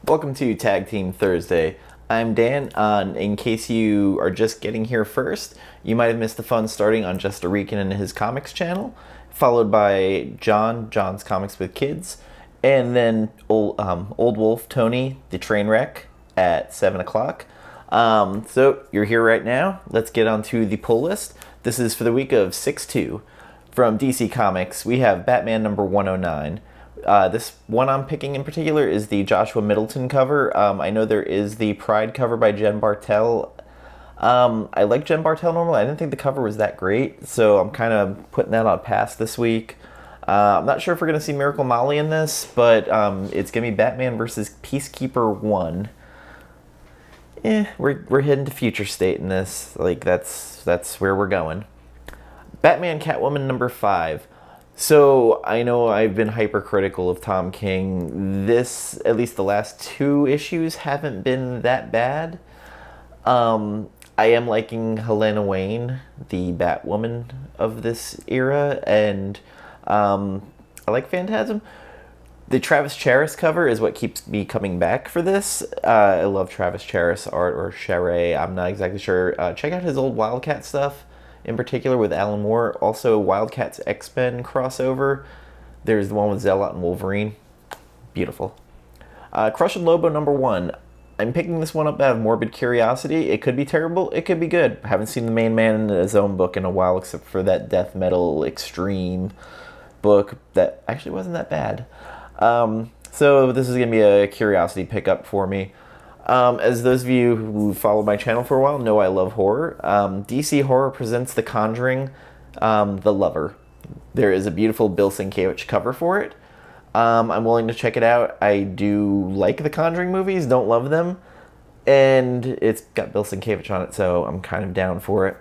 Welcome to Tag Team Thursday. I'm Dan. In case you are just getting here first, you might have missed the fun starting on Just a Rican and his comics channel, followed by John's Comics with Kids, and then Old Wolf Tony, the train wreck, at 7 o'clock. So you're here right now. Let's get on to the pull list. This is for the week of 6/2. From DC Comics, we have Batman number 109. This one I'm picking in particular is the Joshua Middleton cover. I know there is the Pride cover by Jen Bartel. I like Jen Bartel normally. I didn't think the cover was that great, so I'm kind of putting that on pass this week. I'm not sure if we're going to see Miracle Molly in this, but it's going to be Batman versus Peacekeeper 1. We're heading to future state in this. Like, that's where we're going. Batman Catwoman number 5. So, I know I've been hypercritical of Tom King. This, at least the last 2 issues, haven't been that bad. I am liking Helena Wayne, the Batwoman of this era, and I like Phantasm. The Travis Charest cover is what keeps me coming back for this. I love Travis Charest art, or Charest, I'm not exactly sure. Check out his old Wildcat stuff, in particular with Alan Moore. Also, Wildcats X-Men crossover. There's the one with Zealot and Wolverine. Beautiful. Crush and Lobo number 1. I'm picking this one up out of morbid curiosity. It could be terrible. It could be good. I haven't seen the main man in his own book in a while, except for that death metal extreme book that actually wasn't that bad. So this is going to be a curiosity pickup for me. As those of you who follow my channel for a while know, I love horror. DC Horror presents The Conjuring, The Lover. There is a beautiful Bill Sienkiewicz cover for it. I'm willing to check it out. I do like the Conjuring movies, don't love them. And it's got Bill Sienkiewicz on it, so I'm kind of down for it.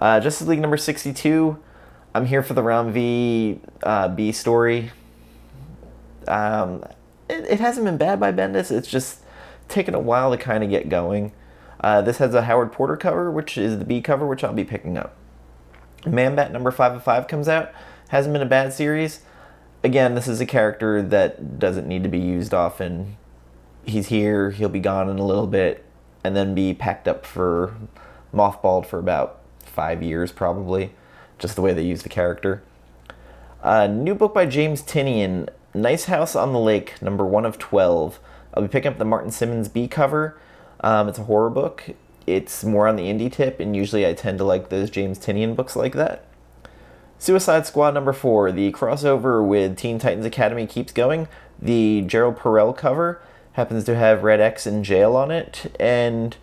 Justice League number 62. I'm here for the Ram V B story. It hasn't been bad by Bendis. It's just taken a while to kind of get going. This has a Howard Porter cover, which is the B cover, which I'll be picking up. Man-Bat number 5 of 5 comes out. Hasn't been a bad series. Again, this is a character that doesn't need to be used often. He's here, he'll be gone in a little bit, and then be packed up for mothballed for about 5 years probably. Just the way they use the character. New book by James Tynion, Nice House on the Lake, number 1 of 12. I'll be picking up the Martin Simmons B cover. It's a horror book. It's more on the indie tip, and usually I tend to like those James Tynion books like that. Suicide Squad number 4. The crossover with Teen Titans Academy keeps going. The Gerald Perel cover happens to have Red X in jail on it, and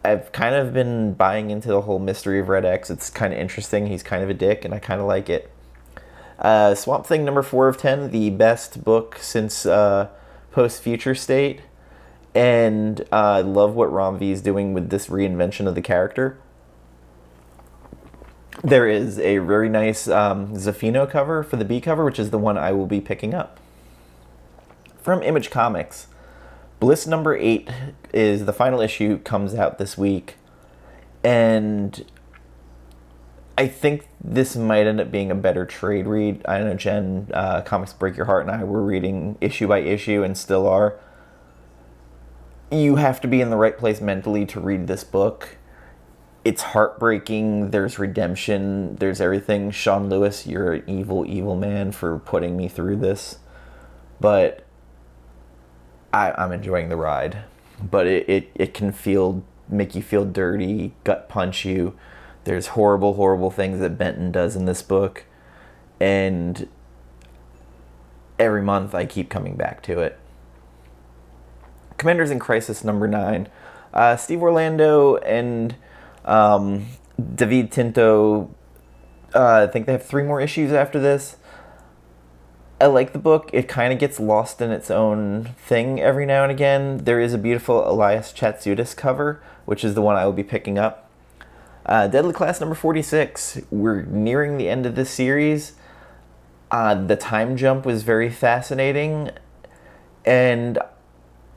I've kind of been buying into the whole mystery of Red X. It's kind of interesting. He's kind of a dick, and I kind of like it. Swamp Thing number 4 of 10. The best book since post-Future State, and I love what Ram V is doing with this reinvention of the character. There is a very nice Zafino cover for the B cover, which is the one I will be picking up. From Image Comics, Bliss number 8 is the final issue, comes out this week, and I think this might end up being a better trade read. I know Jen, Comics Break Your Heart, and I were reading issue by issue and still are. You have to be in the right place mentally to read this book. It's heartbreaking. There's redemption. There's everything. Sean Lewis, you're an evil, evil man for putting me through this. But I'm enjoying the ride. But it can make you feel dirty, gut punch you. There's horrible, horrible things that Benton does in this book. And every month I keep coming back to it. Commanders in Crisis number 9. Steve Orlando and David Tinto, I think they have 3 more issues after this. I like the book. It kind of gets lost in its own thing every now and again. There is a beautiful Elias Chatsoudas cover, which is the one I will be picking up. Deadly Class number 46. We're nearing the end of this series. The time jump was very fascinating, and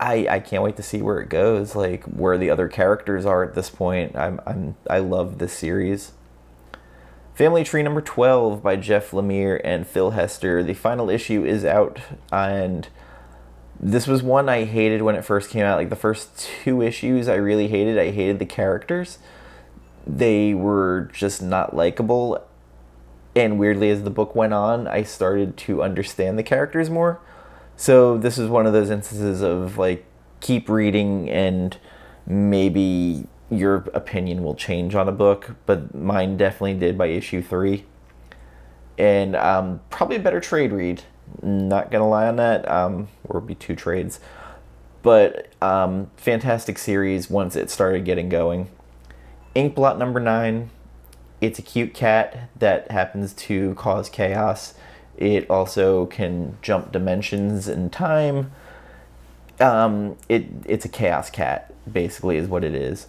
I can't wait to see where it goes, like where the other characters are at this point. I love this series. Family Tree number 12 by Jeff Lemire and Phil Hester. The final issue is out, and This was one I hated when it first came out. Like the first 2 issues I really hated. I hated the characters. They were just not likable. And weirdly, as the book went on, I started to understand the characters more. So this is one of those instances of like, keep reading and maybe your opinion will change on a book, but mine definitely did by issue 3. And probably a better trade read. Not gonna lie on that. Or it'd be 2 trades. But fantastic series once it started getting going. Inkblot number 9. It's a cute cat that happens to cause chaos. It also can jump dimensions and time. It's a chaos cat, basically, is what it is.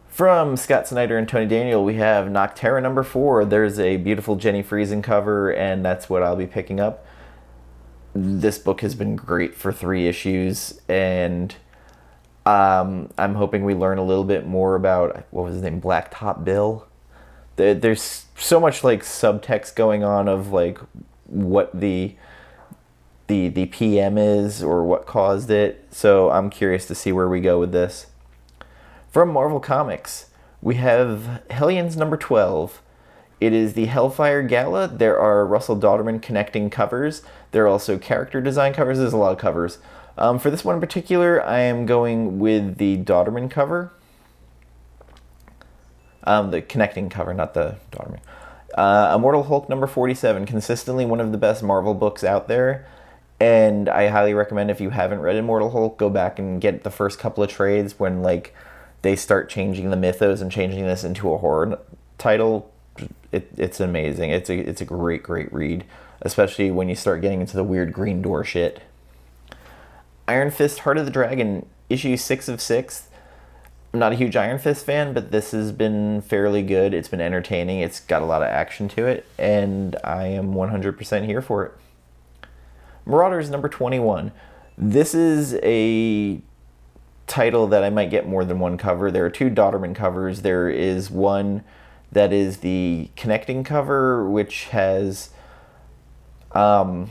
From Scott Snyder and Tony Daniel, we have Nocterra number 4. There's a beautiful Jenny Friesen cover, and that's what I'll be picking up. This book has been great for 3 issues, and I'm hoping we learn a little bit more about, what was his name, Blacktop Bill. There's so much like subtext going on of like what the PM is or what caused it. So I'm curious to see where we go with this. From Marvel Comics, we have Hellions number 12. It is the Hellfire Gala. There are Russell Dauterman connecting covers. There are also character design covers. There's a lot of covers. For this one in particular, I am going with the Dauterman cover. The connecting cover, not the Dauterman. Immortal Hulk number 47, consistently one of the best Marvel books out there. And I highly recommend, if you haven't read Immortal Hulk, go back and get the first couple of trades when like they start changing the mythos and changing this into a horror title. It's amazing. It's a great read, especially when you start getting into the weird Green Door shit. Iron Fist Heart of the Dragon, issue 6 of 6. I'm not a huge Iron Fist fan, but this has been fairly good. It's been entertaining. It's got a lot of action to it, and I am 100% here for it. Marauders number 21. This is a title that I might get more than one cover. There are 2 Dauterman covers. There is one that is the connecting cover, which has Emma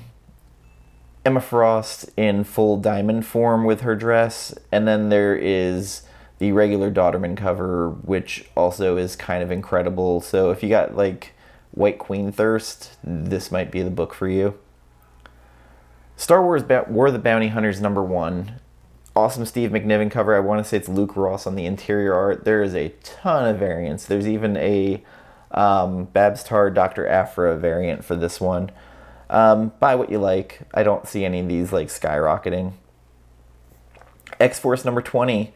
Frost in full diamond form with her dress, and then there is the regular Dauterman cover, which also is kind of incredible. So if you got like White Queen thirst, this might be the book for you. Star Wars War of the Bounty Hunters number 1. Awesome Steve McNiven cover. I want to say it's Luke Ross on the interior art. There is a ton of variants. There's even a Babstar Dr. Aphra variant for this one. Buy what you like. I don't see any of these like skyrocketing. X-Force number 20.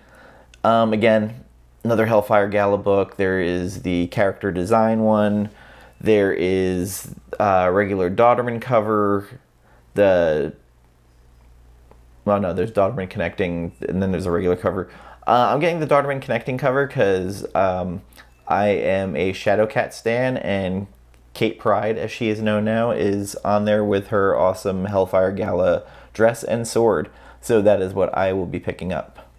Again, another Hellfire Gala book. There is the character design one. There is a regular Dauterman cover. There's Dauterman connecting, and then there's a regular cover. I'm getting the Dauterman connecting cover because I am a Shadowcat stan, and Kate Pride, as she is known now, is on there with her awesome Hellfire Gala dress and sword. So that is what I will be picking up.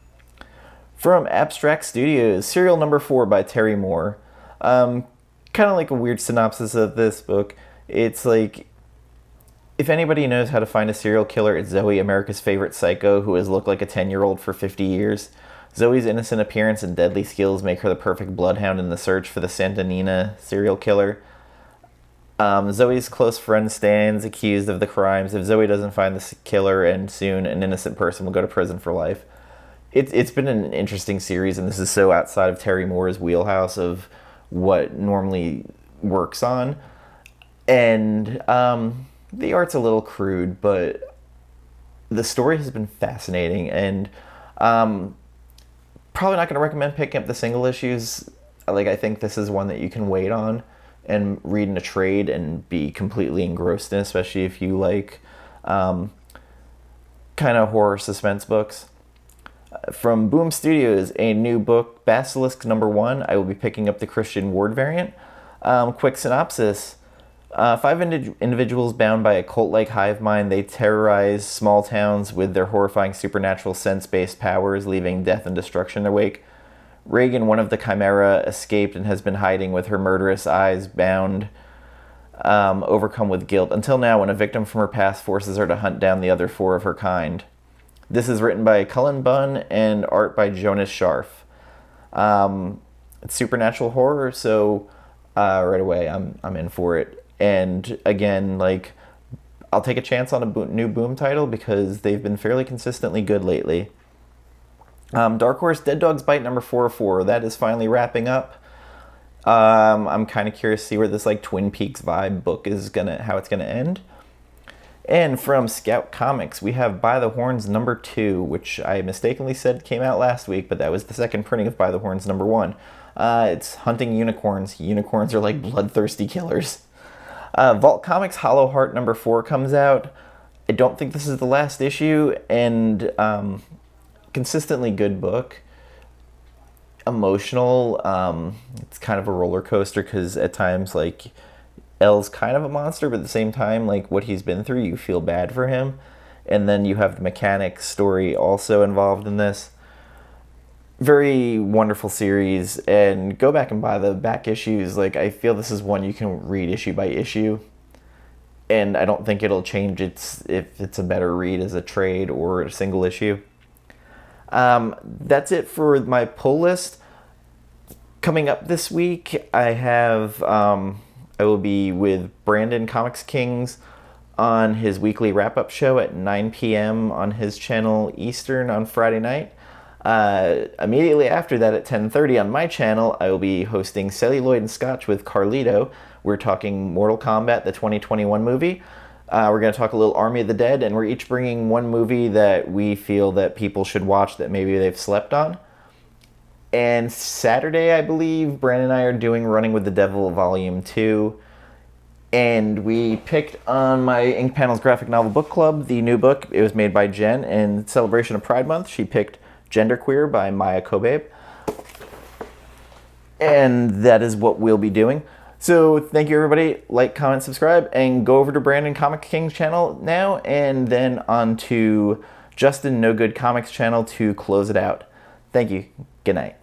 From Abstract Studios, serial number 4 by Terry Moore. Kind of like a weird synopsis of this book. It's like, if anybody knows how to find a serial killer, it's Zoe, America's favorite psycho, who has looked like a 10-year-old for 50 years. Zoe's innocent appearance and deadly skills make her the perfect bloodhound in the search for the Santa Nina serial killer. Zoe's close friend Stan's accused of the crimes. If Zoe doesn't find the killer, and soon an innocent person will go to prison for life. It's been an interesting series, and this is so outside of Terry Moore's wheelhouse of what normally works on. And the art's a little crude, but the story has been fascinating, and probably not going to recommend picking up the single issues. Like, I think this is one that you can wait on and read in a trade and be completely engrossed in, especially if you like kind of horror suspense books. From Boom Studios, a new book, Basilisk number 1. I will be picking up the Christian Ward variant. Quick synopsis. 5 individuals bound by a cult-like hive mind. They terrorize small towns with their horrifying supernatural sense-based powers, leaving death and destruction in their wake. Reagan, one of the Chimera, escaped and has been hiding with her murderous eyes bound overcome with guilt. Until now, when a victim from her past forces her to hunt down the other 4 of her kind. This is written by Cullen Bunn and art by Jonas Scharf. It's supernatural horror, so right away I'm in for it. And again, like, I'll take a chance on a new Boom title because they've been fairly consistently good lately. Dark Horse Dead Dog's Bite number 404. That is finally wrapping up. I'm kind of curious to see where this like Twin Peaks vibe book is how it's gonna end. And from Scout Comics, we have By the Horns number 2, which I mistakenly said came out last week, but that was the second printing of By the Horns number 1. It's hunting unicorns. Unicorns are like bloodthirsty killers. Vault Comics Hollow Heart number 4 comes out. I don't think this is the last issue, and consistently good book. Emotional. It's kind of a roller coaster because at times, like, L's kind of a monster, but at the same time, like, what he's been through, you feel bad for him. And then you have the mechanic story also involved in this. Very wonderful series, and go back and buy the back issues. Like, I feel this is one you can read issue by issue, and I don't think it'll change if it's a better read as a trade or a single issue. That's it for my pull list. Coming up this week, I will be with Brandon Comixkings on his weekly wrap-up show at 9 p.m. on his channel Eastern on Friday night. Immediately after that at 10:30 on my channel, I will be hosting Celluloid and Scotch with Carlito. We're talking Mortal Kombat, the 2021 movie. We're going to talk a little Army of the Dead, and we're each bringing one movie that we feel that people should watch that maybe they've slept on. And Saturday, I believe, Brandon and I are doing Running with the Devil Volume 2. And we picked on my Ink Panels Graphic Novel Book Club, the new book. It was made by Jen in celebration of Pride Month. She picked Genderqueer by Maya Kobabe. And that is what we'll be doing. So thank you, everybody. Like, comment, subscribe, and go over to Brandon Comixkings channel now, and then on to Justin No Good Comics channel to close it out. Thank you. Good night.